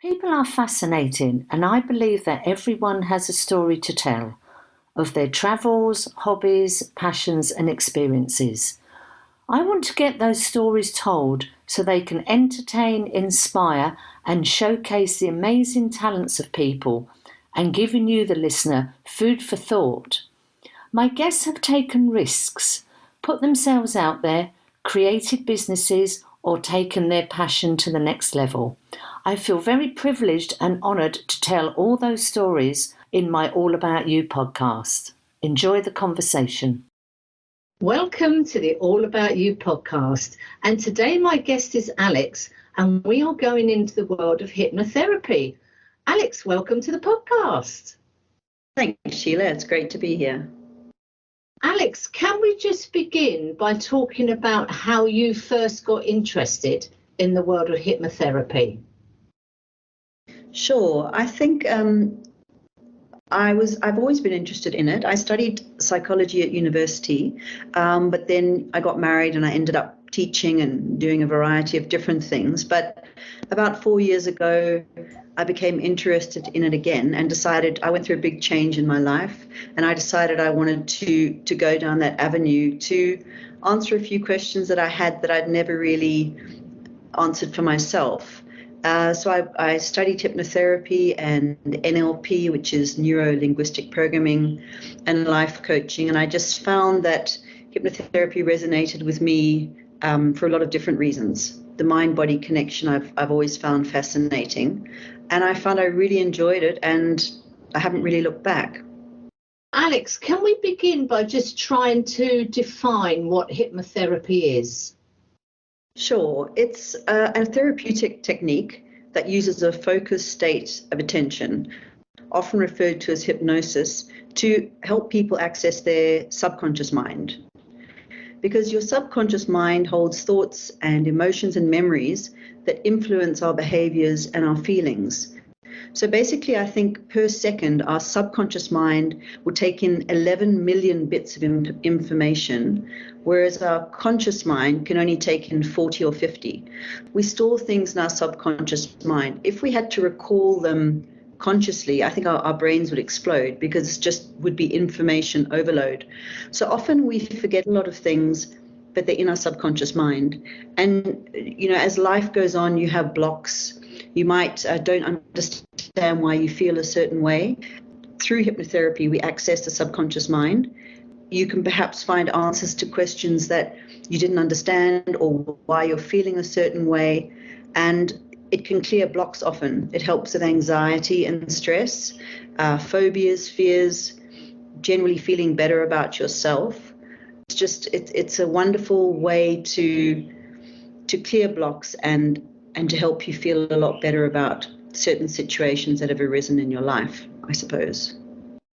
People are fascinating, and I believe that everyone has a story to tell of their travels, hobbies, passions, and experiences. I want to get those stories told so they can entertain, inspire, and showcase the amazing talents of people and giving you, the listener, food for thought. My guests have taken risks, put themselves out there, created businesses, or taken their passion to the next level. I feel very privileged and honoured to tell all those stories in my All About You podcast. Enjoy the conversation. Welcome to the All About You podcast. And today my guest is Alex, and we are going into the world of hypnotherapy. Alex, welcome to the podcast. Thanks, Sheila. It's great to be here. Alex, can we just begin by talking about how you first got interested in the world of hypnotherapy? Sure. I think I've always been interested in it. I studied psychology at university, but then I got married and I ended up teaching and doing a variety of different things. But about 4 years ago, I became interested in it again and decided I went through a big change in my life, and I decided I wanted to go down that avenue to answer a few questions that I had that I'd never really answered for myself. So I studied hypnotherapy and NLP, which is neuro-linguistic programming, and life coaching, and I just found that hypnotherapy resonated with me for a lot of different reasons. The mind-body connection I've always found fascinating, and I found I really enjoyed it, and I haven't really looked back. Alex, can we begin by just trying to define what hypnotherapy is? Sure. It's a therapeutic technique that uses a focused state of attention, often referred to as hypnosis, to help people access their subconscious mind. Because your subconscious mind holds thoughts and emotions and memories that influence our behaviors and our feelings. So basically, I think per second, our subconscious mind will take in 11 million bits of information, whereas our conscious mind can only take in 40 or 50. We store things in our subconscious mind. If we had to recall them consciously, I think our brains would explode because it just would be information overload. So often we forget a lot of things, but they're in our subconscious mind. And, as life goes on, you have blocks. You might don't understand why you feel a certain way. Through hypnotherapy, we access the subconscious mind. You can perhaps find answers to questions that you didn't understand or why you're feeling a certain way. And it can clear blocks often. It helps with anxiety and stress, phobias, fears, generally feeling better about yourself. It's a wonderful way to clear blocks and to help you feel a lot better about certain situations that have arisen in your life, I suppose.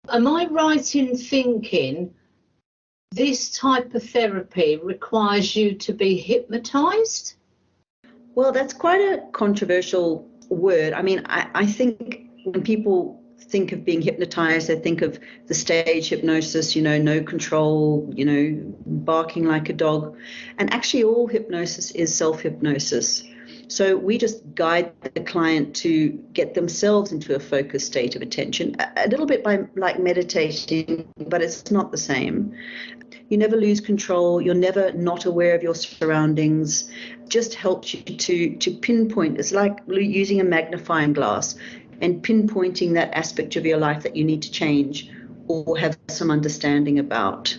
Am I right in thinking this type of therapy requires you to be hypnotized? Well, that's quite a controversial word. I mean, I think when people think of being hypnotized, they think of the stage hypnosis, no control, barking like a dog. And actually all hypnosis is self-hypnosis. So we just guide the client to get themselves into a focused state of attention, a little bit like meditating, but it's not the same. You never lose control. You're never not aware of your surroundings. Just helps you to pinpoint. It's like using a magnifying glass and pinpointing that aspect of your life that you need to change or have some understanding about.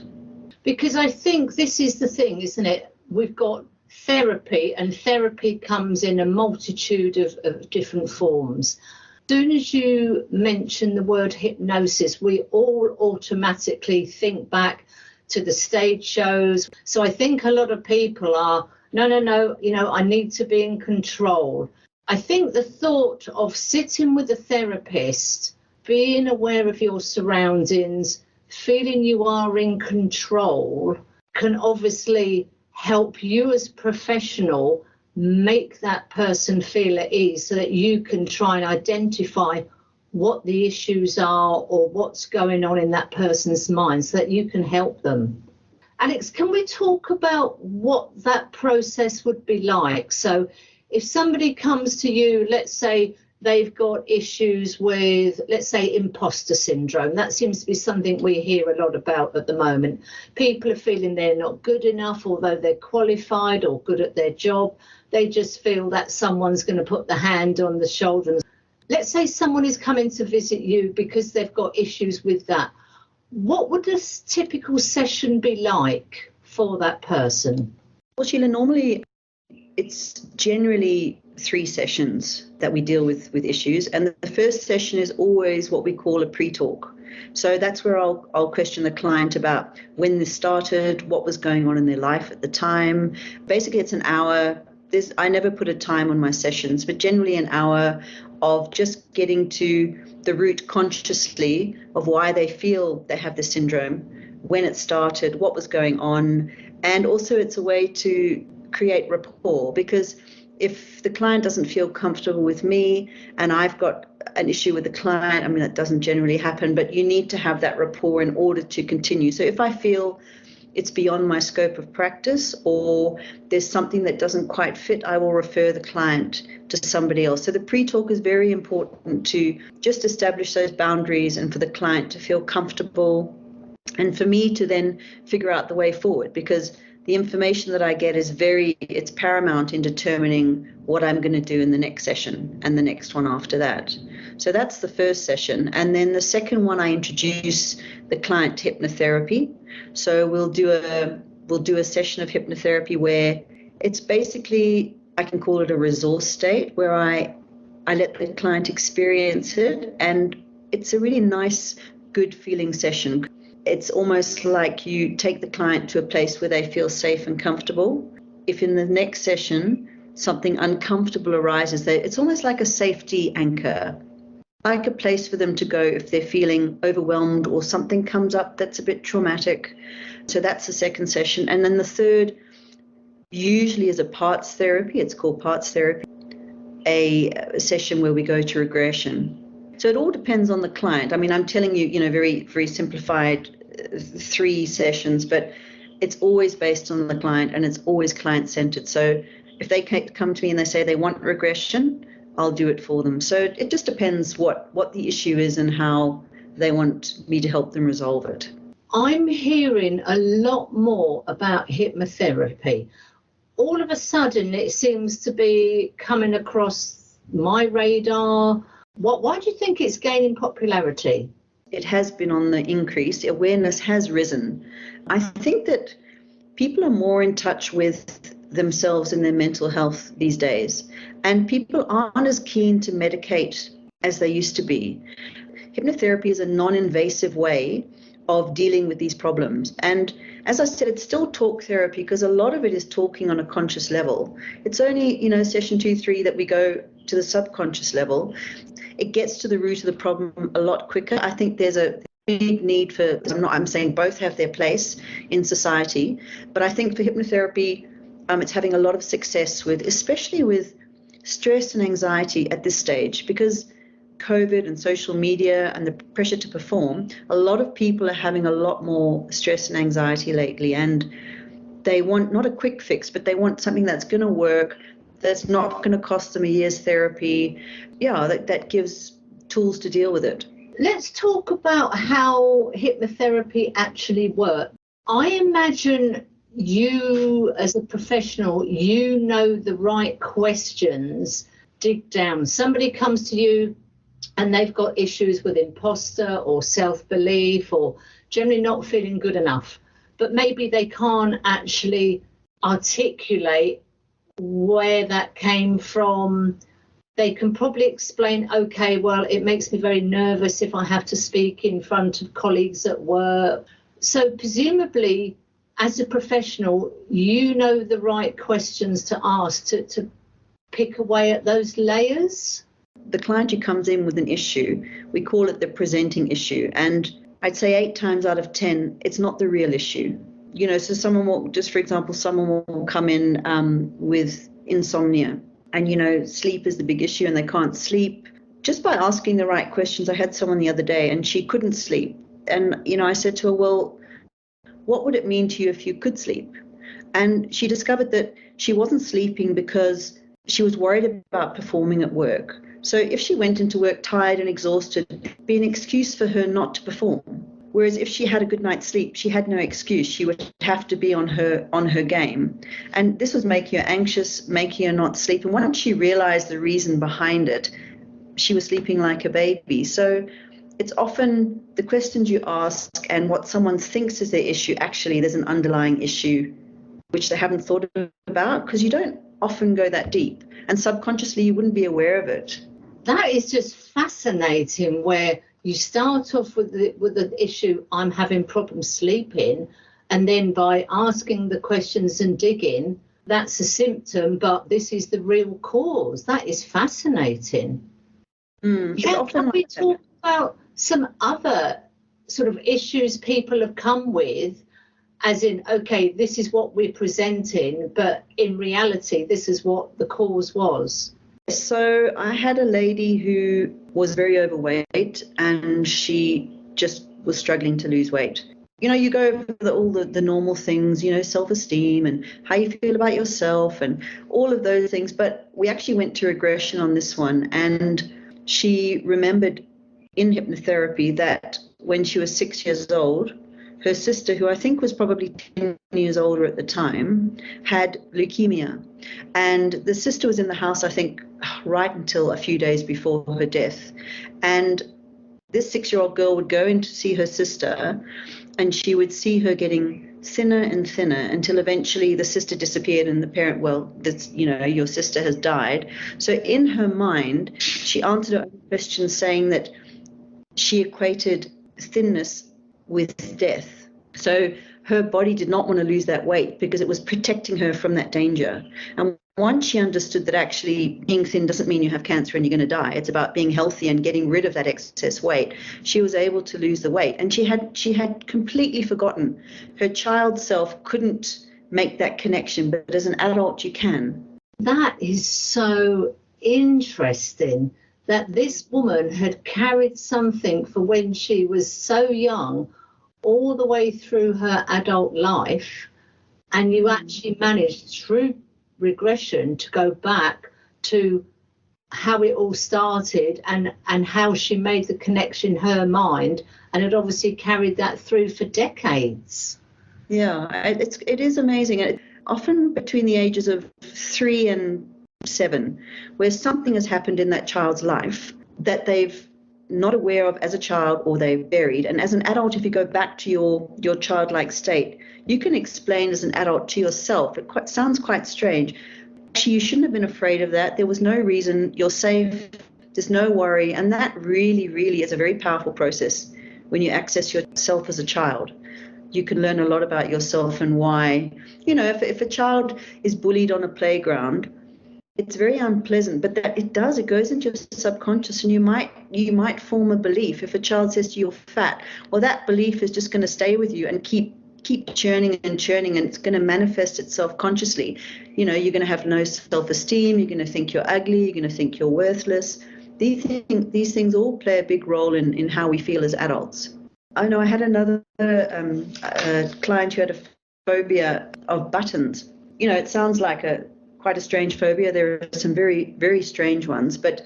Because I think this is the thing, isn't it? We've got therapy, and therapy comes in a multitude of different forms. As soon as you mention the word hypnosis, we all automatically think back to the stage shows. So I think a lot of people are, no, I need to be in control. I think the thought of sitting with a therapist, being aware of your surroundings, feeling you are in control, can obviously help you as a professional make that person feel at ease so that you can try and identify what the issues are or what's going on in that person's mind so that you can help them. Alex, can we talk about what that process would be like? So if somebody comes to you, let's say they've got issues with, let's say, imposter syndrome. That seems to be something we hear a lot about at the moment. People are feeling they're not good enough, although they're qualified or good at their job. They just feel that someone's going to put the hand on the shoulder. Let's say someone is coming to visit you because they've got issues with that. What would a typical session be like for that person? Well, Sheila, normally it's generally 3 sessions that we deal with issues. And the first session is always what we call a pre-talk. So that's where I'll question the client about when this started, what was going on in their life at the time. Basically, it's an hour. I never put a time on my sessions, but generally an hour of just getting to the root consciously of why they feel they have this syndrome, when it started, what was going on. And also it's a way to create rapport, because if the client doesn't feel comfortable with me and I've got an issue with the client, I mean, that doesn't generally happen, but you need to have that rapport in order to continue. So if I feel it's beyond my scope of practice or there's something that doesn't quite fit, I will refer the client to somebody else. So the pre-talk is very important to just establish those boundaries and for the client to feel comfortable and for me to then figure out the way forward, because the information that I get is it's paramount in determining what I'm going to do in the next session and the next one after that. So that's the first session. And then the second one, I introduce the client to hypnotherapy. So we'll do a session of hypnotherapy where it's basically, I can call it a resource state, where I let the client experience it. And it's a really nice, good feeling session. It's almost like you take the client to a place where they feel safe and comfortable. If in the next session something uncomfortable arises, it's almost like a safety anchor, like a place for them to go if they're feeling overwhelmed or something comes up that's a bit traumatic. So that's the second session. And then the third usually is a parts therapy. It's called parts therapy, a session where we go to regression. So it all depends on the client. I mean, I'm telling you, very, very simplified 3 sessions, but it's always based on the client and it's always client-centered. So if they come to me and they say they want regression, I'll do it for them. So it just depends what the issue is and how they want me to help them resolve it. I'm hearing a lot more about hypnotherapy. All of a sudden, it seems to be coming across my radar. Why do you think it's gaining popularity? It has been on the increase. Awareness has risen. I think that people are more in touch with themselves and their mental health these days, and people aren't as keen to medicate as they used to be. Hypnotherapy is a non-invasive way of dealing with these problems. And as I said, it's still talk therapy because a lot of it is talking on a conscious level. It's only, session 2, 3 that we go to the subconscious level. It gets to the root of the problem a lot quicker. I think there's a big need for, I'm saying both have their place in society, but I think for hypnotherapy, it's having a lot of success especially with stress and anxiety at this stage, because COVID and social media and the pressure to perform, a lot of people are having a lot more stress and anxiety lately, and they want not a quick fix, but they want something that's going to work, that's not going to cost them a year's therapy. Yeah, that gives tools to deal with it. Let's talk about how hypnotherapy actually works. I imagine you as a professional, know the right questions, dig down. Somebody comes to you and they've got issues with imposter or self-belief or generally not feeling good enough, but maybe they can't actually articulate where that came from. They can probably explain, okay, well, it makes me very nervous if I have to speak in front of colleagues at work. So presumably, as a professional, you know the right questions to ask to pick away at those layers. The client who comes in with an issue, we call it the presenting issue. And I'd say 8 times out of 10, it's not the real issue. So someone will come in with insomnia, and sleep is the big issue and they can't sleep. Just by asking the right questions, I had someone the other day and she couldn't sleep. And, I said to her, well, what would it mean to you if you could sleep? And she discovered that she wasn't sleeping because she was worried about performing at work. So if she went into work tired and exhausted, it'd be an excuse for her not to perform. Whereas if she had a good night's sleep, she had no excuse. She would have to be on her game. And this was making her anxious, making her not sleep. And once she realized the reason behind it, she was sleeping like a baby. So it's often the questions you ask and what someone thinks is their issue, actually there's an underlying issue which they haven't thought about, because you don't often go that deep. And subconsciously, you wouldn't be aware of it. That is just fascinating, where you start off with the issue, I'm having problems sleeping, and then by asking the questions and digging, that's a symptom, but this is the real cause. That is fascinating. Can we talk about some other sort of issues people have come with, as in, okay, this is what we're presenting, but in reality, this is what the cause was? So I had a lady who was very overweight, and she just was struggling to lose weight. You know, you go over all the normal things, you know, self-esteem and how you feel about yourself and all of those things. But we actually went to regression on this one, and she remembered in hypnotherapy that when she was 6 years old, her sister, who I think was probably 10 years older at the time, had leukemia. And the sister was in the house, I think, right until a few days before her death. And this 6-year-old girl would go in to see her sister, and she would see her getting thinner and thinner until eventually the sister disappeared and the parent, well, this, you know, your sister has died. So in her mind, she answered her own question saying that she equated thinness with death. So her body did not want to lose that weight because it was protecting her from that danger. And once she understood that actually being thin doesn't mean you have cancer and you're going to die, it's about being healthy and getting rid of that excess weight, she was able to lose the weight. And she had completely forgotten. Her child self couldn't make that connection, but as an adult you can. That is so interesting, that this woman had carried something for when she was so young all the way through her adult life, and you actually managed through regression to go back to how it all started and how she made the connection in her mind, and had obviously carried that through for decades. Yeah, it is amazing. Often between the ages of 3 and 7, where something has happened in that child's life that they've not aware of as a child, or they've buried. And as an adult, if you go back to your childlike state, you can explain as an adult to yourself. It sounds quite strange. Actually, you shouldn't have been afraid of that. There was no reason. You're safe. There's no worry. And that really, really is a very powerful process when you access yourself as a child. You can learn a lot about yourself and why. You know, if a child is bullied on a playground, it's very unpleasant, but that it goes into your subconscious, and you might form a belief. If a child says to you, you're fat, well, that belief is just going to stay with you and keep churning, and it's going to manifest itself consciously. You know, you're going to have no self-esteem, you're going to think you're ugly, you're going to think you're worthless. These things all play a big role in how we feel as adults. I know I had another client who had a phobia of buttons. You know, it sounds like quite a strange phobia. There are some very, very strange ones, but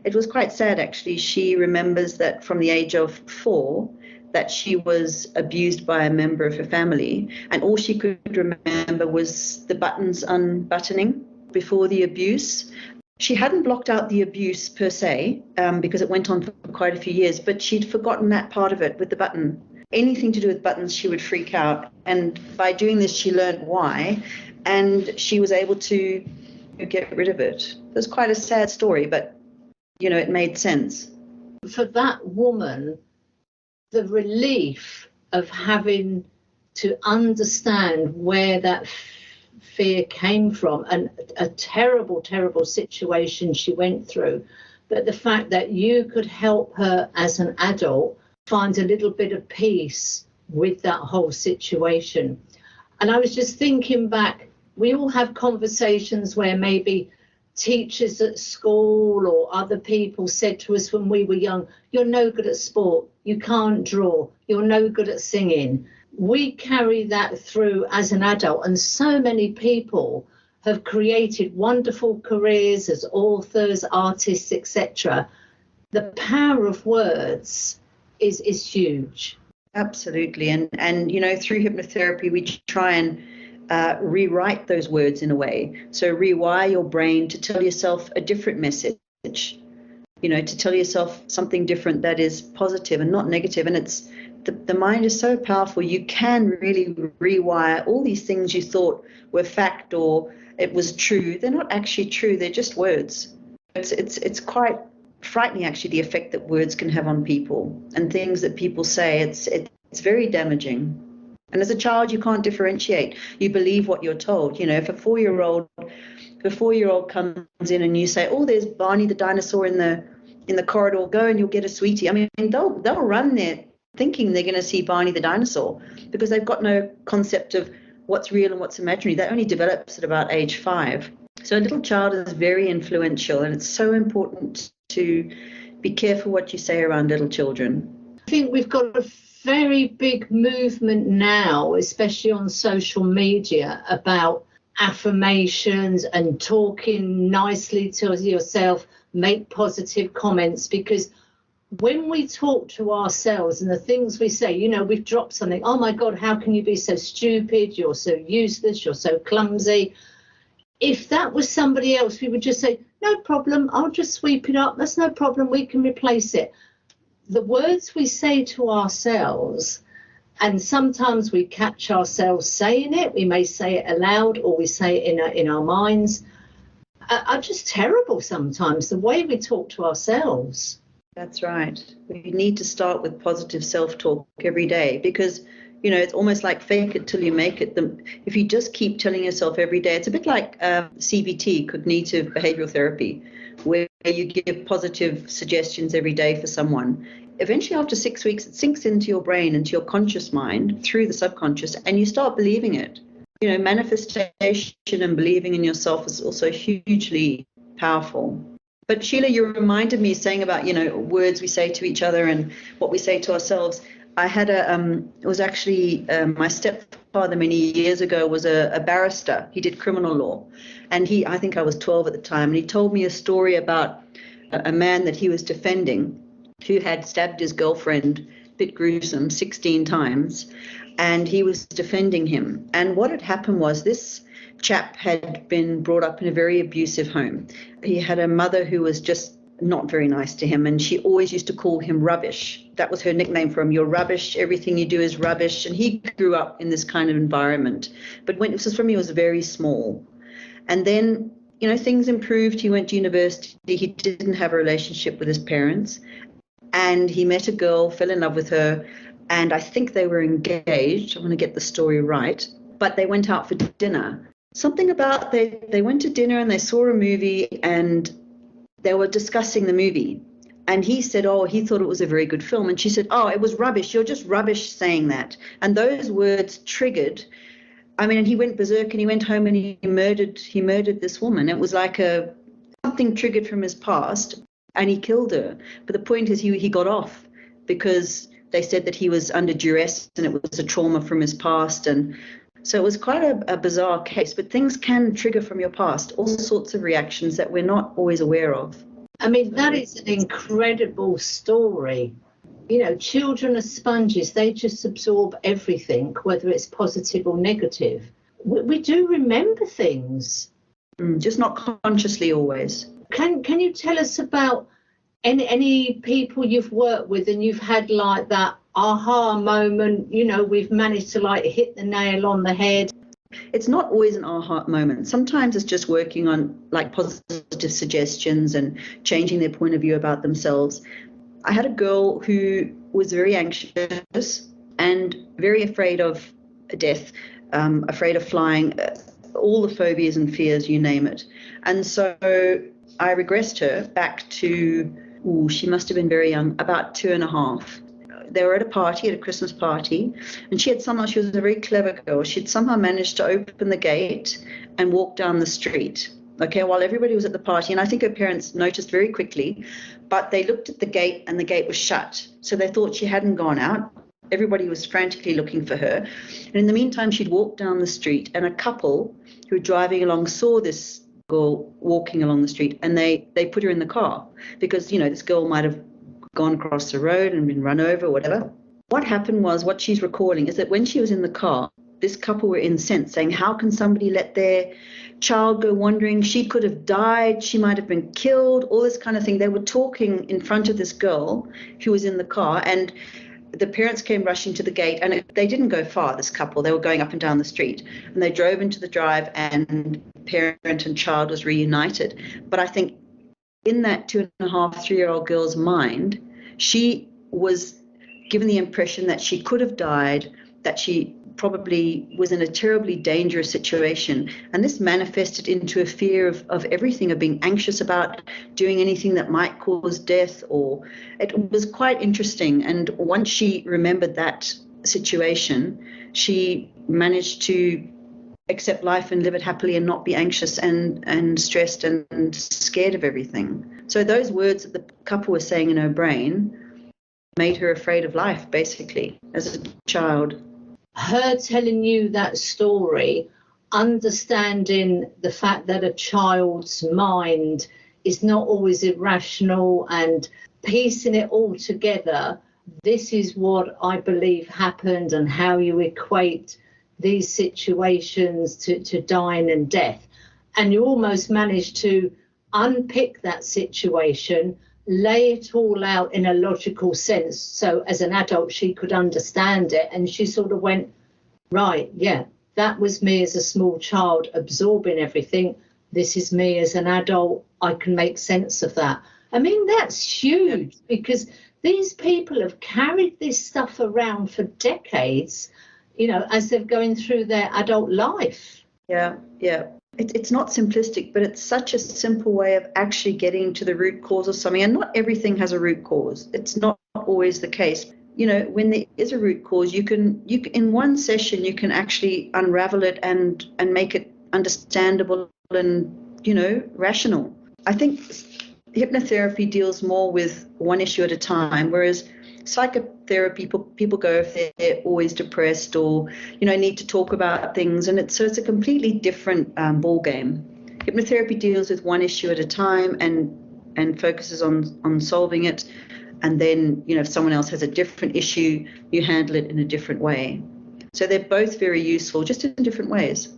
it was quite sad, actually. She remembers that from the age of 4, that she was abused by a member of her family, and all she could remember was the buttons unbuttoning before the abuse. She hadn't blocked out the abuse per se, because it went on for quite a few years, but she'd forgotten that part of it with the button. Anything to do with buttons, she would freak out. And by doing this, she learned why, and she was able to get rid of it. It was quite a sad story, but, you know, it made sense. For that woman, the relief of having to understand where that fear came from, and a terrible, terrible situation she went through, but the fact that you could help her as an adult find a little bit of peace with that whole situation. And I was just thinking back, we all have conversations where maybe teachers at school or other people said to us when we were young, you're no good at sport, you can't draw, you're no good at singing. We carry that through as an adult, and so many people have created wonderful careers as authors, artists, etc. The power of words is huge. Absolutely. And you know, through hypnotherapy, we try and rewrite those words in a way. So rewire your brain to tell yourself a different message, you know, to tell yourself something different that is positive and not negative. And it's the mind is so powerful. You can really rewire all these things you thought were fact or it was true. They're not actually true. They're just words. It's quite frightening, actually, the effect that words can have on people and things that people say. It's very damaging. And as a child, you can't differentiate. You believe what you're told. You know, if a four-year-old comes in and you say, "Oh, there's Barney the dinosaur in the corridor. Go and you'll get a sweetie." I mean, they'll run there thinking they're going to see Barney the dinosaur because they've got no concept of what's real and what's imaginary. That only develops at about age 5. So a little child is very influential, and it's so important to be careful what you say around little children. I think we've got a very big movement now, especially on social media, about affirmations and talking nicely to yourself, make positive comments, because when we talk to ourselves and the things we say, you know, we've dropped something, "Oh my God, how can you be so stupid? You're so useless, you're so clumsy." If that was somebody else, we would just say, "No problem, I'll just sweep it up. That's no problem, we can replace it." The words we say to ourselves, and sometimes we catch ourselves saying it, we may say it aloud or we say it in our minds, are just terrible sometimes, the way we talk to ourselves. That's right. We need to start with positive self-talk every day because, you know, it's almost like fake it till you make it. If you just keep telling yourself every day, it's a bit like CBT, cognitive behavioral therapy, where you give positive suggestions every day for someone. Eventually, after 6 weeks, it sinks into your brain, into your conscious mind through the subconscious, and you start believing it. You know, manifestation and believing in yourself is also hugely powerful. But Sheila, you reminded me saying about, you know, words we say to each other and what we say to ourselves. I had it was actually my stepfather many years ago was a barrister. He did criminal law. And I think I was 12 at the time. And he told me a story about a man that he was defending who had stabbed his girlfriend, a bit gruesome, 16 times. And he was defending him. And what had happened was this chap had been brought up in a very abusive home. He had a mother who was just not very nice to him, and she always used to call him rubbish. That was her nickname for him. "You're rubbish. Everything you do is rubbish." And he grew up in this kind of environment. But when it was from he was very small. And then, you know, things improved. He went to university. He didn't have a relationship with his parents. And he met a girl, fell in love with her, and I think they were engaged. I want to get the story right. But they went out for dinner. Something about they went to dinner and they saw a movie and they were discussing the movie. And he said, "Oh, he thought it was a very good film." And she said, "Oh, it was rubbish. You're just rubbish saying that." And those words triggered. I mean, and he went berserk and he went home and he murdered this woman. It was like something triggered from his past and he killed her. But the point is he got off because they said that he was under duress and it was a trauma from his past. And so it was quite a bizarre case, but things can trigger from your past, all sorts of reactions that we're not always aware of. I mean, that is an incredible story. You know, children are sponges. They just absorb everything, whether it's positive or negative. We do remember things. Just not consciously always. Can you tell us about any people you've worked with and you've had like that aha moment, you know, we've managed to like hit the nail on the head? It's not always an aha moment. Sometimes it's just working on like positive suggestions and changing their point of view about themselves. I had a girl who was very anxious and very afraid of death, afraid of flying, all the phobias and fears, you name it. And so I regressed her back to, she must have been very young, about 2.5. They were at a party, at a Christmas party, and she was a very clever girl. She'd somehow managed to open the gate and walk down the street, okay, while everybody was at the party. And I think her parents noticed very quickly, but they looked at the gate and the gate was shut. So they thought she hadn't gone out. Everybody was frantically looking for her. And in the meantime, she'd walked down the street, and a couple who were driving along saw this girl walking along the street, and they put her in the car because, this girl might have gone across the road and been run over or whatever. What happened was, what she's recalling is that when she was in the car, this couple were incensed, saying, how can somebody let their child go wandering? She could have died. She might have been killed, all this kind of thing. They were talking in front of this girl who was in the car, and the parents came rushing to the gate, and they didn't go far, this couple. They were going up and down the street, and they drove into the drive, and parent and child was reunited. But I think in that 2.5, 3-year-old girl's mind, she was given the impression that she could have died, that she probably was in a terribly dangerous situation. And this manifested into a fear of everything, of being anxious about doing anything that might cause death. Or it was quite interesting. And once she remembered that situation, she managed to accept life and live it happily and not be anxious and stressed and scared of everything. So those words that the couple were saying in her brain made her afraid of life, basically, as a child. Her telling you that story, understanding the fact that a child's mind is not always irrational, and piecing it all together, this is what I believe happened, and how you equate these situations to dying and death. And you almost managed to unpick that situation, lay it all out in a logical sense, so as an adult she could understand it, and she sort of went, right, yeah, that was me as a small child absorbing everything. This is me as an adult. I can make sense of that. I mean, that's huge, because these people have carried this stuff around for decades, as they're going through their adult life. Yeah. It's not simplistic, but it's such a simple way of actually getting to the root cause of something. And not everything has a root cause. It's not always the case. When there is a root cause, you can in one session you can actually unravel it and make it understandable and rational. I think hypnotherapy deals more with one issue at a time, whereas psychotherapy, people go if they're always depressed or need to talk about things, and it's a completely different ball game. Hypnotherapy deals with one issue at a time and focuses on solving it, and then if someone else has a different issue, you handle it in a different way. So they're both very useful, just in different ways.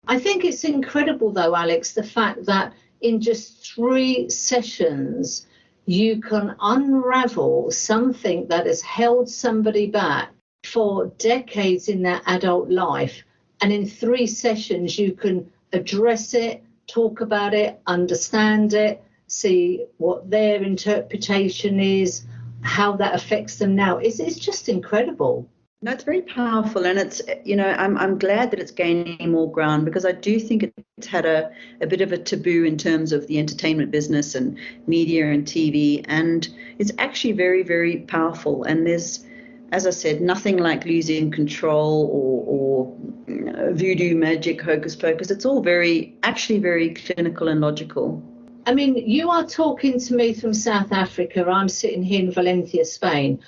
I think it's incredible though, Alex, the fact that in just 3 sessions you can unravel something that has held somebody back for decades in their adult life. And in 3 sessions, you can address it, talk about it, understand it, see what their interpretation is, how that affects them now. It's just incredible. No, it's very powerful, and it's I'm glad that it's gaining more ground, because I do think it's had a bit of a taboo in terms of the entertainment business and media and TV, and it's actually very, very powerful. And there's, as I said, nothing like losing control or voodoo magic, hocus pocus. It's all very clinical and logical. I mean, you are talking to me from South Africa. I'm sitting here in Valencia, Spain,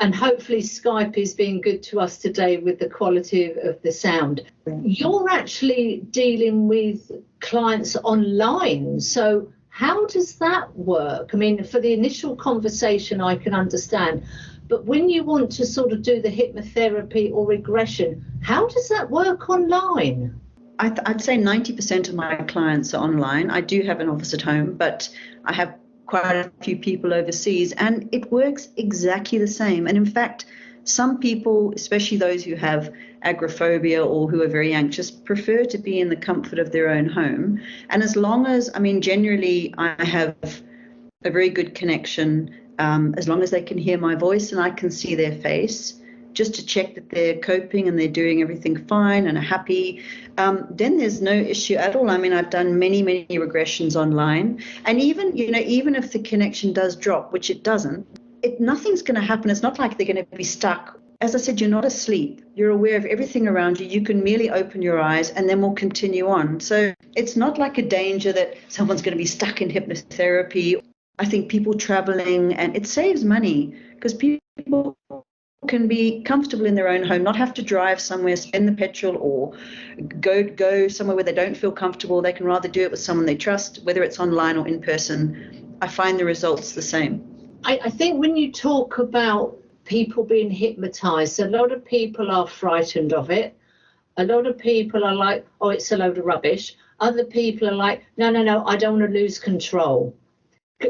and hopefully Skype is being good to us today with the quality of the sound. You're actually dealing with clients online. So how does that work? I mean, for the initial conversation, I can understand. But when you want to sort of do the hypnotherapy or regression, how does that work online? I'd say 90% of my clients are online. I do have an office at home, but I have quite a few people overseas, and it works exactly the same. And in fact, some people, especially those who have agoraphobia or who are very anxious, prefer to be in the comfort of their own home. And as long as, generally I have a very good connection, as long as they can hear my voice and I can see their face, just to check that they're coping and they're doing everything fine and are happy, then there's no issue at all. I've done many, many regressions online. And even if the connection does drop, which it doesn't, nothing's going to happen. It's not like they're going to be stuck. As I said, you're not asleep. You're aware of everything around you. You can merely open your eyes and then we'll continue on. So it's not like a danger that someone's going to be stuck in hypnotherapy. I think people traveling, and it saves money because people can be comfortable in their own home, not have to drive somewhere, spend the petrol, or go somewhere where they don't feel comfortable. They can rather do it with someone they trust, whether it's online or in person. I find the results the same. I think when you talk about people being hypnotized, a lot of people are frightened of it. A lot of people are like, oh, it's a load of rubbish. Other people are like, no, I don't want to lose control.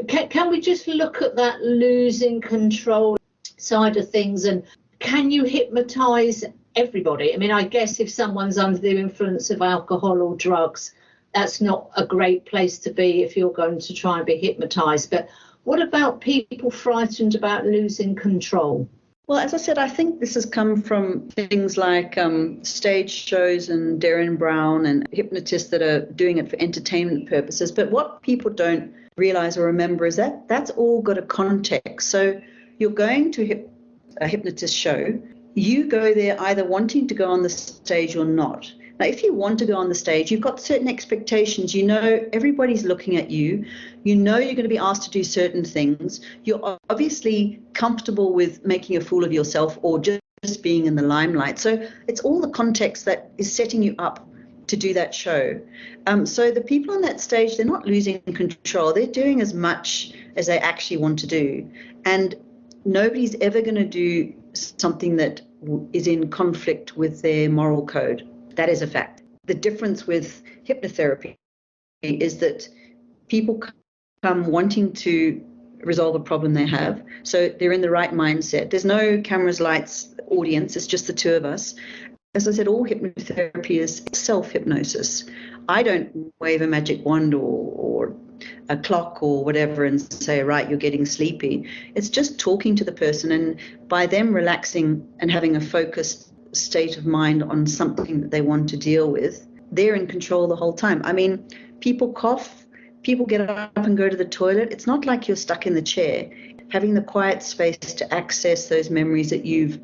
Can we just look at that losing control side of things, and can you hypnotize everybody? I mean, I guess if someone's under the influence of alcohol or drugs, that's not a great place to be if you're going to try and be hypnotized. But what about people frightened about losing control? Well, as I said, I think this has come from things like stage shows and Darren Brown and hypnotists that are doing it for entertainment purposes. But what people don't realize or remember is that that's all got a context. So you're going to a hypnotist show. You go there either wanting to go on the stage or not. Now, if you want to go on the stage, you've got certain expectations. You know everybody's looking at you. You know you're going to be asked to do certain things. You're obviously comfortable with making a fool of yourself or just being in the limelight. So it's all the context that is setting you up to do that show. So the people on that stage, they're not losing control. They're doing as much as they actually want to do. And nobody's ever going to do something that is in conflict with their moral code. That is a fact. The difference with hypnotherapy is that people come wanting to resolve a problem they have. So they're in the right mindset. There's no cameras, lights, audience. It's just the two of us. As I said, all hypnotherapy is self-hypnosis. I don't wave a magic wand or a clock or whatever and say, right, you're getting sleepy. It's just talking to the person, and by them relaxing and having a focused state of mind on something that they want to deal with, they're in control the whole time. I mean, people cough, people get up and go to the toilet. It's not like you're stuck in the chair. Having the quiet space to access those memories that you've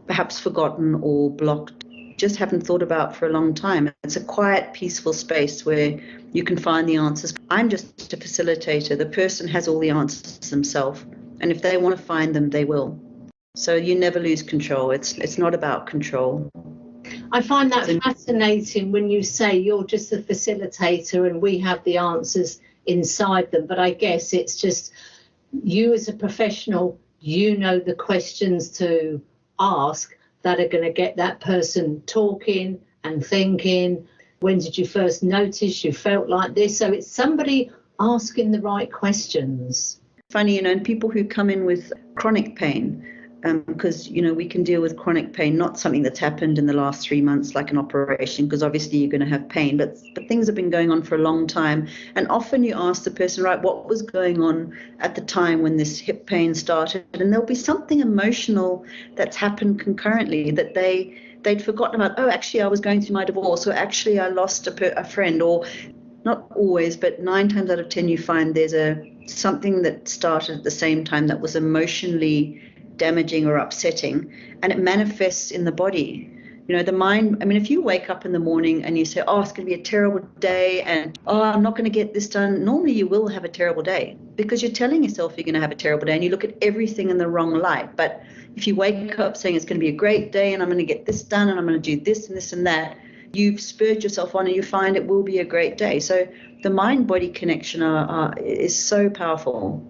perhaps forgotten or blocked, just haven't thought about for a long time. It's a quiet, peaceful space where you can find the answers. I'm just a facilitator. The person has all the answers themselves, and if they want to find them, they will. So you never lose control. It's not about control. I find that fascinating when you say you're just a facilitator and we have the answers inside them. But I guess it's just you as a professional, you know the questions to ask that are going to get that person talking and thinking. When did you first notice you felt like this? So it's somebody asking the right questions. Funny, and people who come in with chronic pain, because, we can deal with chronic pain, not something that's happened in the last 3 months, like an operation, because obviously you're going to have pain, but things have been going on for a long time. And often you ask the person, right, what was going on at the time when this hip pain started? And there'll be something emotional that's happened concurrently that they'd forgotten about. Oh, actually, I was going through my divorce, or actually I lost a friend, or not always, but 9 times out of 10 you find there's something that started at the same time that was emotionally damaging or upsetting, and it manifests in the body. The mind, I mean, if you wake up in the morning and you say, oh, it's going to be a terrible day, and oh, I'm not going to get this done, normally you will have a terrible day because you're telling yourself you're going to have a terrible day and you look at everything in the wrong light. But if you wake up saying it's going to be a great day and I'm going to get this done and I'm going to do this and this and that, you've spurred yourself on and you find it will be a great day. So the mind-body connection is so powerful.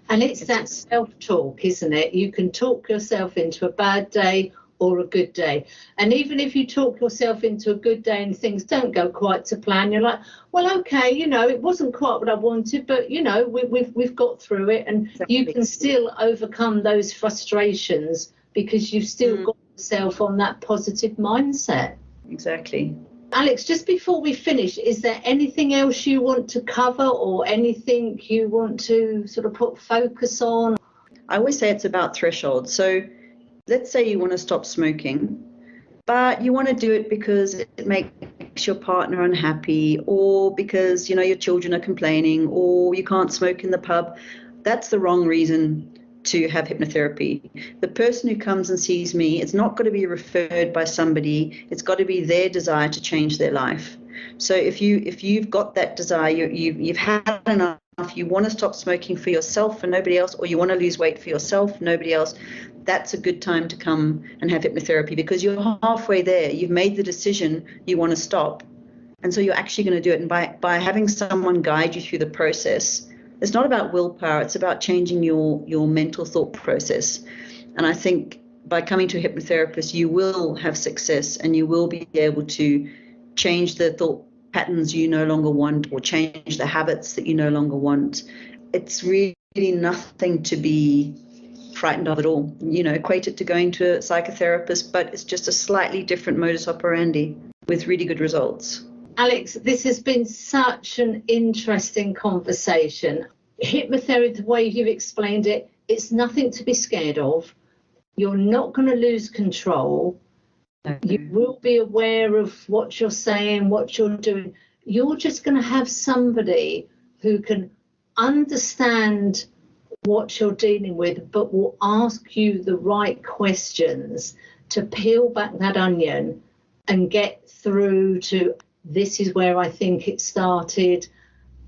And it's that self-talk, isn't it? You can talk yourself into a bad day or a good day. And even if you talk yourself into a good day and things don't go quite to plan, you're like, well, okay, it wasn't quite what I wanted, but, we've got through it. And exactly. You can still overcome those frustrations because you've still got yourself on that positive mindset. Exactly. Alex, just before we finish, is there anything else you want to cover or anything you want to sort of put focus on? I always say it's about threshold. So let's say you want to stop smoking, but you want to do it because it makes your partner unhappy, or because, your children are complaining, or you can't smoke in the pub. That's the wrong reason to have hypnotherapy. The person who comes and sees me, it's not got to be referred by somebody. It's got to be their desire to change their life. So if you've got that desire, you've had enough If you want to stop smoking for yourself and nobody else, or you want to lose weight for yourself, nobody else, that's a good time to come and have hypnotherapy, because you're halfway there. You've made the decision you want to stop. And so you're actually going to do it. And by having someone guide you through the process, it's not about willpower, it's about changing your mental thought process. And I think by coming to a hypnotherapist, you will have success and you will be able to change the thought patterns you no longer want, or change the habits that you no longer want. It's really nothing to be frightened of at all. Equate it to going to a psychotherapist, but it's just a slightly different modus operandi with really good results. Alex, this has been such an interesting conversation. Hypnotherapy, the way you've explained it, it's nothing to be scared of. You're not going to lose control. You will be aware of what you're saying, what you're doing. You're just going to have somebody who can understand what you're dealing with, but will ask you the right questions to peel back that onion and get through to, this is where I think it started,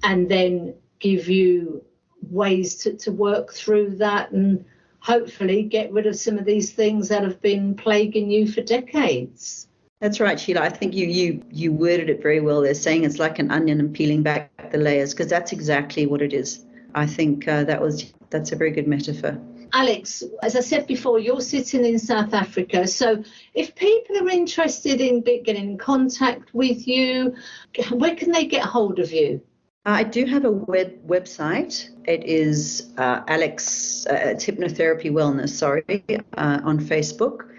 and then give you ways to work through that and hopefully get rid of some of these things that have been plaguing you for decades. That's right, Sheila. I think you worded it very well there, saying it's like an onion and peeling back the layers, because that's exactly what it is. I think that's a very good metaphor. Alex, as I said before, you're sitting in South Africa. So if people are interested in getting in contact with you, where can they get hold of you? I do have a website. It is Alex, it's Hypnotherapy Wellness, on Facebook.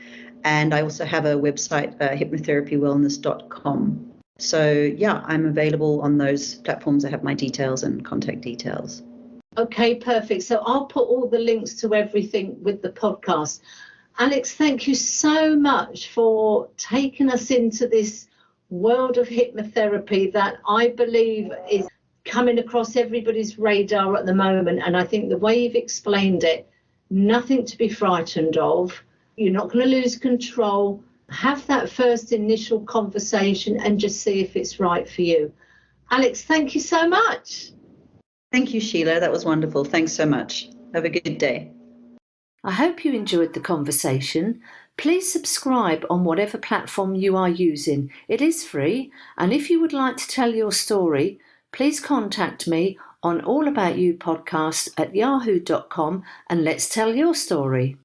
And I also have a website, hypnotherapywellness.com. So, yeah, I'm available on those platforms. I have my details and contact details. Okay, perfect. So I'll put all the links to everything with the podcast. Alex, thank you so much for taking us into this world of hypnotherapy that I believe is coming across everybody's radar at the moment. And I think the way you've explained it, nothing to be frightened of. You're not going to lose control. Have that first initial conversation and just see if it's right for you. Alex, thank you so much. Thank you, Sheila. That was wonderful. Thanks so much. Have a good day. I hope you enjoyed the conversation. Please subscribe on whatever platform you are using. It is free. And if you would like to tell your story, please contact me on allaboutyoupodcast@yahoo.com and let's tell your story.